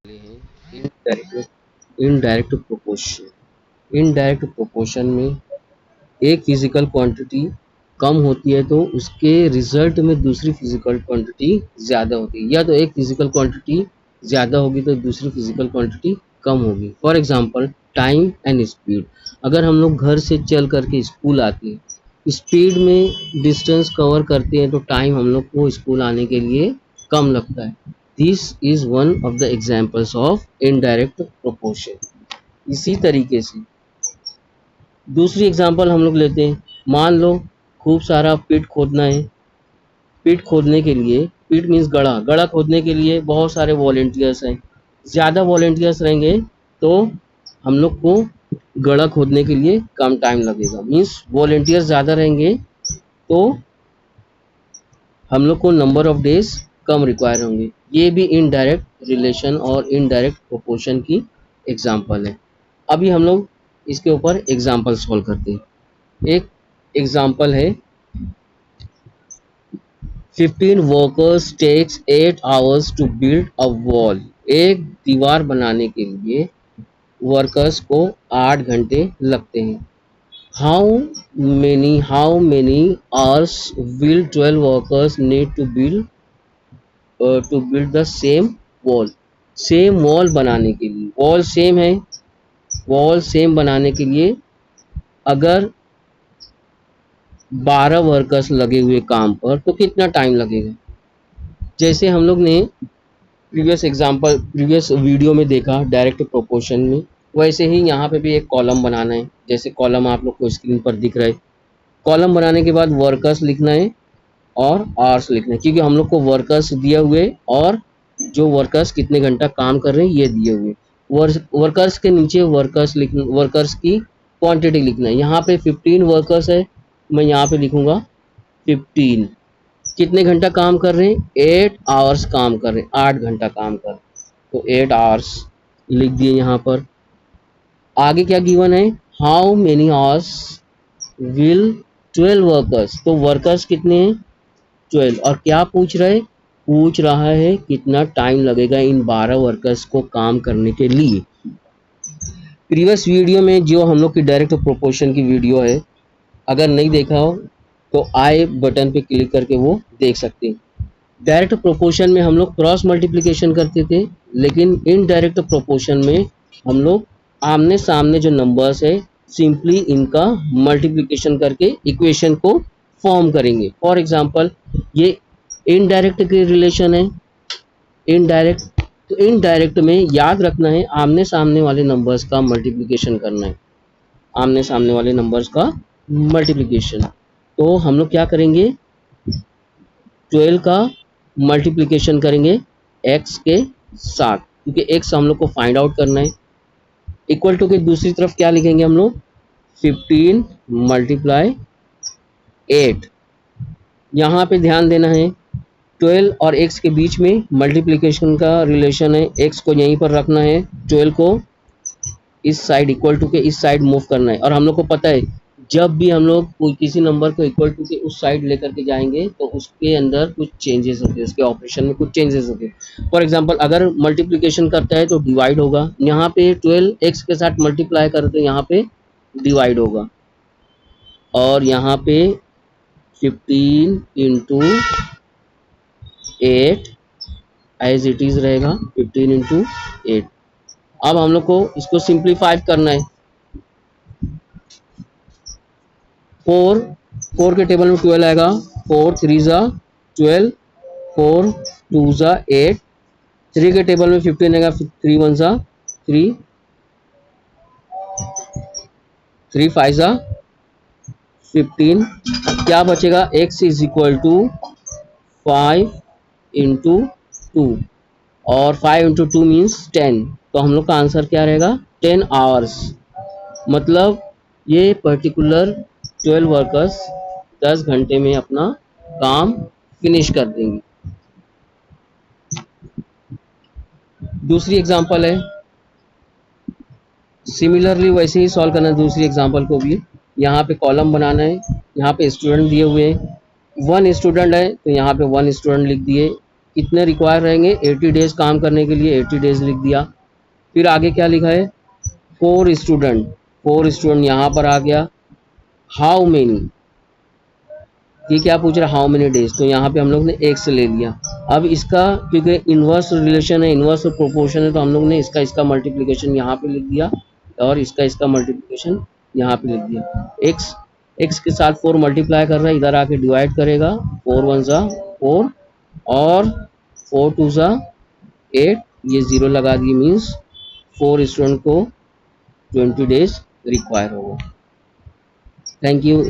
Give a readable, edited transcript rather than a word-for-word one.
हैं indirect proportion. Indirect proportion में एक फिजिकल क्वांटिटी कम होती है तो उसके रिजल्ट में दूसरी फिजिकल क्वांटिटी ज़्यादा होती है, या तो एक फिजिकल क्वांटिटी ज़्यादा होगी तो दूसरी फिजिकल क्वांटिटी कम होगी। For example time and speed. अगर हम लोग घर से चल करके स्कूल आते हैं, स्पीड में डिस्टेंस कवर करते हैं तो टाइम हम लोग को स्कूल आने के लिए कम लगता है। This is one of the examples of indirect proportion. इसी तरीके से दूसरी एग्जांपल हम लोग लेते हैं। मान लो खूब सारा पिट खोदना है। पिट खोदने के लिए, पिट मीन्स गड़ा, गड़ा खोदने के लिए बहुत सारे वॉलेंटियर्स हैं। ज़्यादा वॉलेंटियर्स रहेंगे तो हम लोग को गड़ा खोदने के लिए कम टाइम लगेगा। मीन्स वॉलेंटियर्स ज़्यादा रहेंगे तो हम लोग को number of days come require होंगे। ये भी इनडायरेक्ट रिलेशन और इनडायरेक्ट प्रोपोर्शन की एग्जांपल है। अभी हम लोग इसके ऊपर एग्जांपल सॉल्व करते हैं। एक एग्जांपल है 15 workers takes 8 hours to build a wall. एक दीवार बनाने के लिए वर्कर्स को 8 घंटे लगते हैं। How many hours will 12 workers need to build the same wall. Same wall बनाने के लिए, वॉल सेम है, वॉल सेम बनाने के लिए अगर 12 वर्कर्स लगे हुए काम पर तो कितना टाइम लगेगा। जैसे हम लोग ने प्रीवियस वीडियो में देखा डायरेक्ट प्रोपोर्शन में, वैसे ही यहाँ पे भी एक कॉलम बनाना है। जैसे कॉलम आप लोग को स्क्रीन पर दिख रहा है। कॉलम बनाने के बाद वर्कर्स लिखना है और आवर्स लिखना है, क्योंकि हम लोग को वर्कर्स दिए हुए और जो वर्कर्स कितने घंटा काम कर रहे हैं ये दिए हुए। वर्कर्स के नीचे वर्कर्स की क्वांटिटी लिखना है। यहाँ पे 15 वर्कर्स है, मैं यहाँ पे लिखूंगा 15। कितने घंटा काम कर रहे हैं? 8 आवर्स काम कर रहे हैं, 8 घंटा काम कर रहे हैं, तो 8 आवर्स लिख दिए यहाँ पर। आगे क्या गिवन है? How many hours will 12 workers, तो वर्कर्स कितने हैं? 12। और क्या पूछ रहा है? पूछ रहा है कितना टाइम लगेगा इन 12 वर्कर्स को काम करने के लिए। प्रीवियस वीडियो में जो हम लोग की डायरेक्ट प्रोपोर्शन की वीडियो है, अगर नहीं देखा हो तो आई बटन पे क्लिक करके वो देख सकते हैं। डायरेक्ट प्रोपोर्शन में हम लोग क्रॉस मल्टीप्लिकेशन करते थे, लेकिन इनडायरेक्ट प्रोपोर्शन में हम लोग आमने सामने जो नंबर्स है सिंपली इनका मल्टीप्लिकेशन करके इक्वेशन को फॉर्म करेंगे। फॉर एग्जांपल ये इनडायरेक्ट के रिलेशन है। इनडायरेक्ट, तो इनडायरेक्ट में याद रखना है आमने सामने वाले नंबर्स का मल्टीप्लिकेशन करना है, आमने सामने वाले नंबर्स का मल्टीप्लिकेशन। तो हम लोग क्या करेंगे? 12 का मल्टीप्लिकेशन करेंगे x के साथ, क्योंकि x हम लोग को फाइंड आउट करना है। इक्वल टू के दूसरी तरफ क्या लिखेंगे हम लोग? 15 मल्टीप्लाई 8। यहाँ पे ध्यान देना है 12 और x के बीच में मल्टीप्लिकेशन का रिलेशन है। x को यहीं पर रखना है, 12 को इस साइड इक्वल टू के इस साइड मूव करना है। और हम लोग को पता है जब भी हम लोग कोई किसी नंबर को इक्वल टू के उस साइड लेकर के जाएंगे तो उसके अंदर कुछ चेंजेस होते हैं, उसके ऑपरेशन में कुछ चेंजेस होते हैं। फॉर एग्जांपल अगर मल्टीप्लिकेशन करता है तो डिवाइड होगा। यहाँ पे 12 x के साथ मल्टीप्लाई करो तो यहाँ पे डिवाइड होगा, और यहाँ पे 15 इंटू 8 एज इट इज रहेगा, 15 इंटू 8। अब हम लोग को इसको सिंप्लीफाई करना है। 4 के टेबल में 12 आएगा, 4 3 ज़ा 12, 4 2 ज़ा 8। 3 के टेबल में 15 आएगा, 3 1 ज़ा 3, 3 5 ज़ा 15। क्या बचेगा? x is equal to 5 into 2, और 5 इंटू 2 मीन्स 10। तो हम लोग का आंसर क्या रहेगा? 10 आवर्स। मतलब ये पर्टिकुलर 12 वर्कर्स 10 घंटे में अपना काम फिनिश कर देंगे। दूसरी एग्जांपल है, सिमिलरली वैसे ही सॉल्व करना है दूसरी एग्जांपल को भी। यहाँ पे कॉलम बनाना है, यहाँ पे स्टूडेंट दिए हुए हैं। 1 स्टूडेंट है तो यहाँ पे 1 स्टूडेंट लिख दिए, कितने रिक्वायर रहेंगे, 80 डेज काम करने के लिए 80 डेज लिख दिया। फिर आगे क्या लिखा है, 4 स्टूडेंट, 4 स्टूडेंट यहाँ पर आ गया। हाउ मेनी, ये क्या पूछ रहा है, हाउ मेनी डेज, तो यहाँ पे हम लोग ने एक्स ले लिया। अब इसका क्योंकि इन्वर्स रिलेशन है, इन्वर्स प्रोपोर्शन है, तो हम लोग ने इसका मल्टीप्लिकेशन यहाँ पे लिख दिया और इसका मल्टीप्लिकेशन यहाँ पे लिख दिया। एक्स के साथ 4 मल्टीप्लाई कर रहा है, इधर आके डिवाइड करेगा, 4 1 जा 4 और 4 2 जा 8, ये 0 लगा दिए, मीन्स 4 स्टूडेंट को 20 डेज रिक्वायर होगा। Thank you.